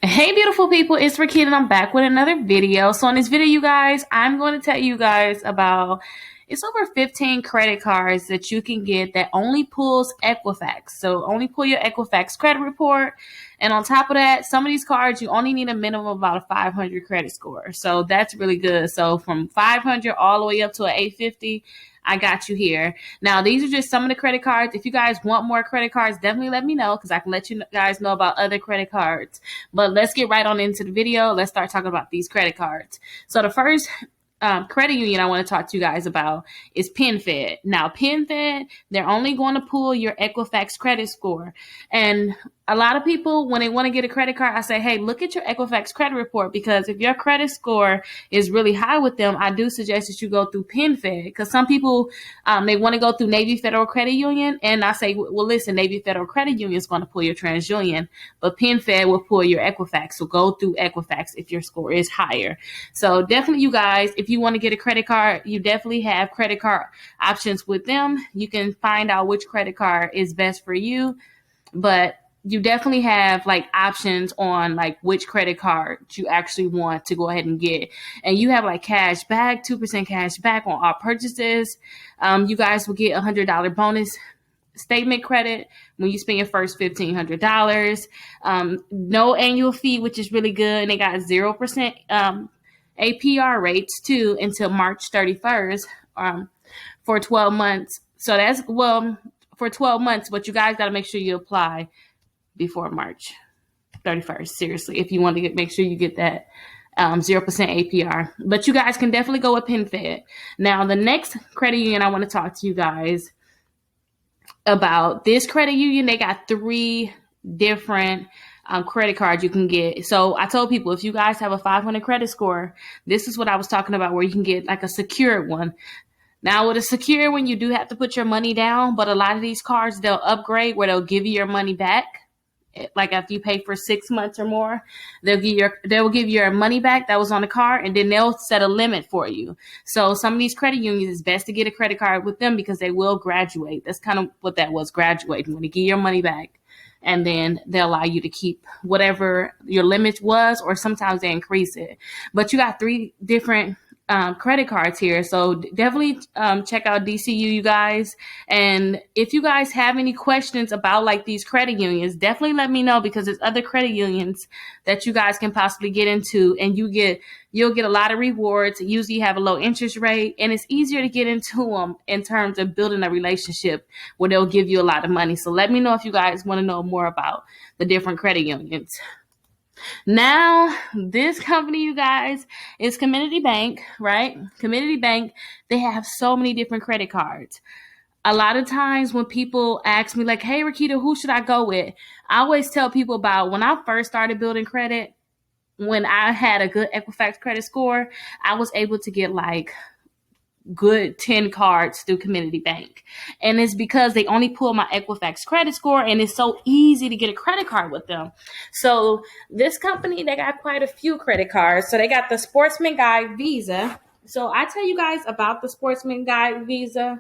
Hey beautiful people, it's Rickita and I'm back with another video. So in this video, you guys, I'm going to tell you guys about it's over 15 credit cards that you can get that only pulls Equifax. So only pull your Equifax credit report. And on top of that, some of these cards, you only need a minimum of about a 500 credit score. So that's really good. So from 500 all the way up to an 850, I got you here. Now, these are just some of the credit cards. If you guys want more credit cards, definitely let me know because I can let you guys know about other credit cards. But let's get right on into the video. Let's start talking about these credit cards. So the first credit union I want to talk to you guys about is PinFed. Now, PinFed, they're only going to pull your Equifax credit score. And a lot of people, when they want to get a credit card, I say, hey, look at your Equifax credit report because if your credit score is really high with them, I do suggest that you go through PinFed because some people, they want to go through Navy Federal Credit Union. And I say, well, listen, Navy Federal Credit Union is going to pull your TransUnion, but PinFed will pull your Equifax. So go through Equifax if your score is higher. So definitely, you guys, if you want to get a credit card, you definitely have credit card options with them. You can find out which credit card is best for you, but you definitely have like options on like which credit card you actually want to go ahead and get. And you have like cash back, 2% cash back on all purchases. You guys will get $100 bonus statement credit when you spend your first $1,500. No annual fee, which is really good. And they got 0% APR rates too until March 31st for 12 months. So that's, well, for 12 months, but you guys got to make sure you apply before March 31st. Seriously, if you want to make sure you get that 0% APR. But you guys can definitely go with PinFed. Now, the next credit union I want to talk to you guys about, this credit union, they got 3 different credit cards you can get. So I told people, if you guys have a 500 credit score, this is what I was talking about, where you can get like a secured one. Now, with a secure one, you do have to put your money down, but a lot of these cards, they'll upgrade where they'll give you your money back. Like if you pay for 6 months or more, they will give you your money back that was on the card, and then they'll set a limit for you. So some of these credit unions, it's best to get a credit card with them because they will graduate. That's kind of what that was, graduating, when they give your money back. And then they'll allow you to keep whatever your limit was, or sometimes they increase it. But you got 3 different credit cards here. So definitely check out DCU, you guys. And if you guys have any questions about like these credit unions, definitely let me know because there's other credit unions that you guys can possibly get into, and you'll get a lot of rewards. Usually have a low interest rate, and it's easier to get into them in terms of building a relationship where they'll give you a lot of money. So let me know if you guys want to know more about the different credit unions. Now, this company, you guys, is Community Bank, right? Community Bank, they have so many different credit cards. A lot of times when people ask me like, hey, Rickita, who should I go with? I always tell people about when I first started building credit, when I had a good Equifax credit score, I was able to get like good 10 cards through Community Bank. And it's because they only pull my Equifax credit score, and it's so easy to get a credit card with them. So this company, they got quite a few credit cards. So they got the Sportsman Guide Visa. So I tell you guys about the Sportsman Guide Visa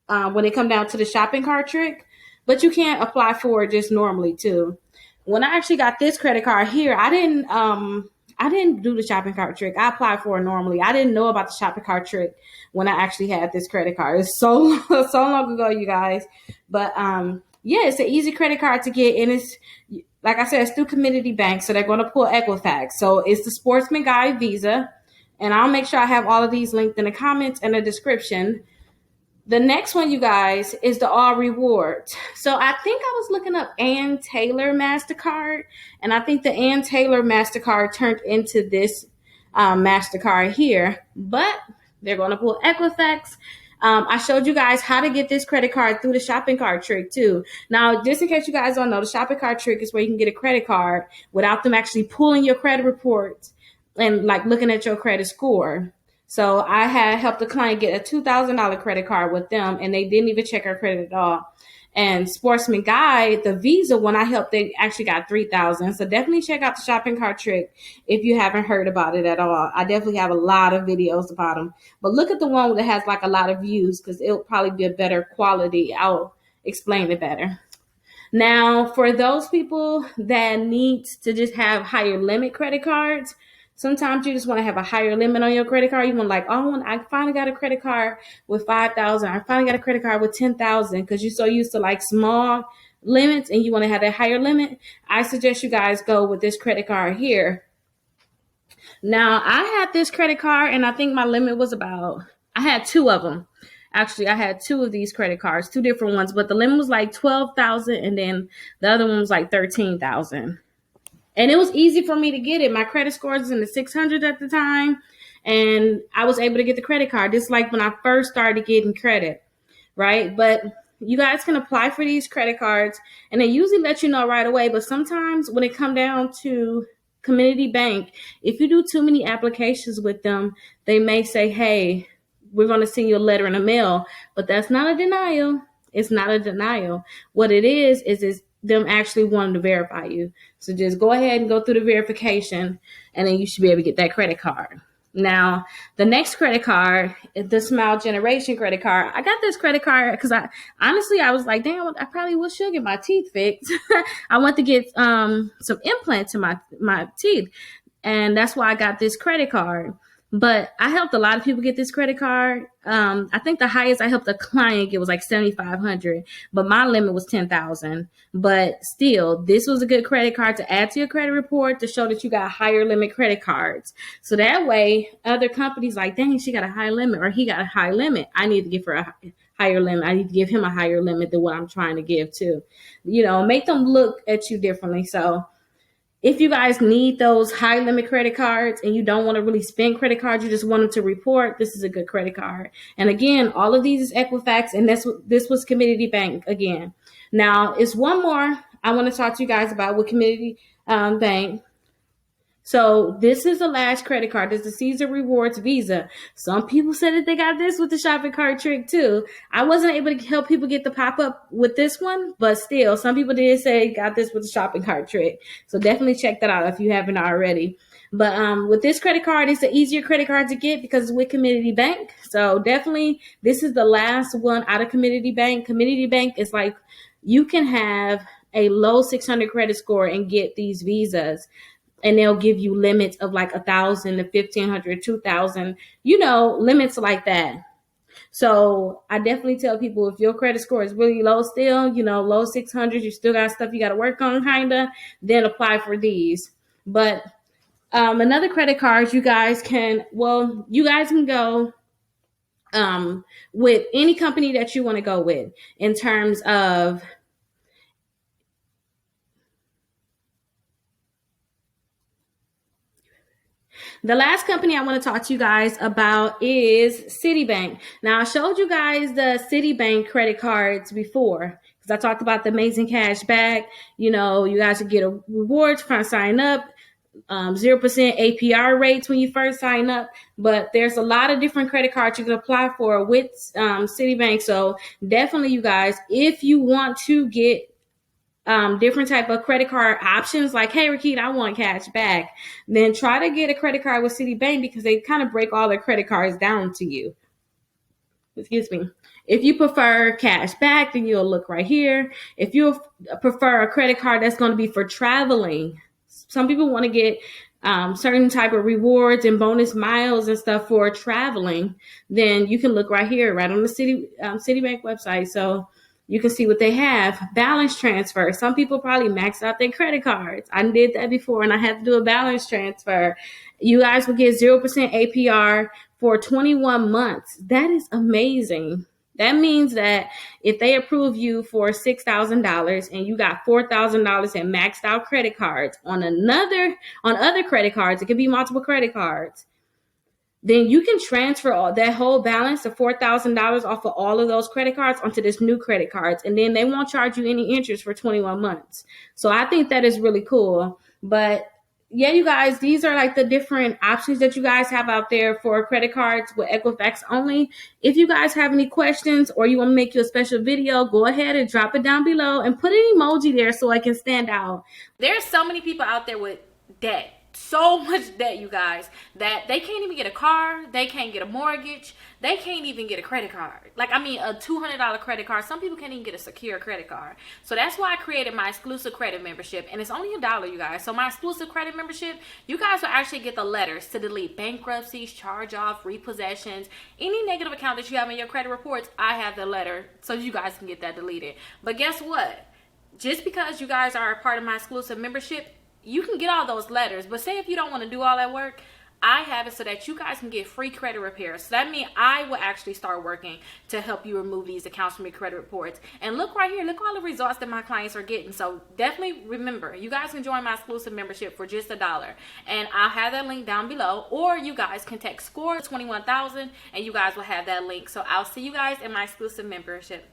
when it come down to the shopping cart trick, but you can't apply for it just normally too. When I actually got this credit card here, I didn't do the shopping cart trick. I applied for it normally. I didn't know about the shopping cart trick when I actually had this credit card. It's so long ago, you guys. But yeah, it's an easy credit card to get, and it's, like I said, it's through Community Bank, so they're going to pull Equifax. So it's the Sportsman Guide Visa, and I'll make sure I have all of these linked in the comments and the description. The next one, you guys, is the All Rewards. So I think I was looking up Ann Taylor MasterCard, and I think the Ann Taylor MasterCard turned into this MasterCard here, but they're going to pull Equifax. I showed you guys how to get this credit card through the shopping cart trick too. Now, just in case you guys don't know, the shopping cart trick is where you can get a credit card without them actually pulling your credit reports and like looking at your credit score. So I had helped a client get a $2,000 credit card with them, and they didn't even check her credit at all. And Sportsman Guide, the Visa one I helped, they actually got $3,000. So definitely check out the shopping cart trick if you haven't heard about it at all. I definitely have a lot of videos about them. But look at the one that has like a lot of views because it'll probably be a better quality. I'll explain it better. Now, for those people that need to just have higher limit credit cards, sometimes you just want to have a higher limit on your credit card. You want like, oh, I finally got a credit card with 5,000. I finally got a credit card with 10,000 because you're so used to like small limits and you want to have that higher limit. I suggest you guys go with this credit card here. Now, I had this credit card and I think my limit was I had two of them. Actually, I had two of these credit cards, two different ones, but the limit was like 12,000 and then the other one was like 13,000. And it was easy for me to get it. My credit score was in the 600 at the time, and I was able to get the credit card. This is like when I first started getting credit, right? But you guys can apply for these credit cards, and they usually let you know right away. But sometimes when it comes down to Community Bank, if you do too many applications with them, they may say, hey, we're going to send you a letter in the mail. But that's not a denial. It's not a denial. What it is them actually wanting to verify you. So just go ahead and go through the verification, and then you should be able to get that credit card. Now, the next credit card is the Smile Generation credit card. I got this credit card because I was like, damn, I probably should get my teeth fixed. I want to get some implants in my teeth. And that's why I got this credit card. But I helped a lot of people get this credit card. I think the highest I helped a client get was like $7,500, but my limit was $10,000. But still, this was a good credit card to add to your credit report to show that you got higher limit credit cards. So that way, other companies like, dang, she got a high limit or he got a high limit. I need to give her a higher limit. I need to give him a higher limit than what I'm trying to give to. Make them look at you differently. So if you guys need those high limit credit cards and you don't want to really spend credit cards, you just want them to report, this is a good credit card. And again, all of these is Equifax, and this was Community Bank again. Now, it's one more I want to talk to you guys about with Community Bank. So this is the last credit card. This is the Caesar Rewards Visa. Some people said that they got this with the shopping cart trick too. I wasn't able to help people get the pop-up with this one, but still, some people did say got this with the shopping cart trick. So definitely check that out if you haven't already. But with this credit card, it's an easier credit card to get because it's with Community Bank. So definitely, this is the last one out of Community Bank. Community Bank is like you can have a low 600 credit score and get these visas. And they'll give you limits of like 1,000 to 1,500, 2,000, limits like that. So I definitely tell people if your credit score is really low still, low 600s, you still got stuff you got to work on kinda, then apply for these. But another credit card, you guys can go with any company that you want to go with in terms of the last company I want to talk to you guys about is Citibank. Now, I showed you guys the Citibank credit cards before because I talked about the amazing cash back. You guys would get a reward for signing up, 0% APR rates when you first sign up. But there's a lot of different credit cards you can apply for with Citibank. So definitely, you guys, if you want to get different type of credit card options, like, hey, Rickita, I want cash back, then try to get a credit card with Citibank because they kind of break all their credit cards down to you. Excuse me. If you prefer cash back, then you'll look right here. If you prefer a credit card that's going to be for traveling, some people want to get certain type of rewards and bonus miles and stuff for traveling, then you can look right here, right on the Citibank website. So you can see what they have. Balance transfer. Some people probably maxed out their credit cards. I did that before and I had to do a balance transfer. You guys will get 0% APR for 21 months. That is amazing. That means that if they approve you for $6,000 and you got $4,000 in maxed out credit cards on other credit cards, it could be multiple credit cards, then you can transfer that whole balance of $4,000 off of all of those credit cards onto this new credit cards. And then they won't charge you any interest for 21 months. So I think that is really cool. But yeah, you guys, these are like the different options that you guys have out there for credit cards with Equifax only. If you guys have any questions or you want to make you a special video, go ahead and drop it down below and put an emoji there so I can stand out. There's so many people out there with debt. so much debt, you guys, that they can't even get a car, they can't get a mortgage, they can't even get a credit card. Like, I mean, a $200 credit card. Some people can't even get a secure credit card. So that's why I created my exclusive credit membership, and it's only $1, you guys. So my exclusive credit membership, you guys will actually get the letters to delete bankruptcies, charge-off, repossessions, any negative account that you have in your credit reports. I have the letter so you guys can get that deleted. But guess what? Just because you guys are a part of my exclusive membership, you can get all those letters. But say if you don't want to do all that work, I have it so that you guys can get free credit repairs. So that means I will actually start working to help you remove these accounts from your credit reports. And look right here, look all the results that my clients are getting. So definitely remember, you guys can join my exclusive membership for just $1. And I'll have that link down below. Or you guys can text SCORE 21,000 and you guys will have that link. So I'll see you guys in my exclusive membership.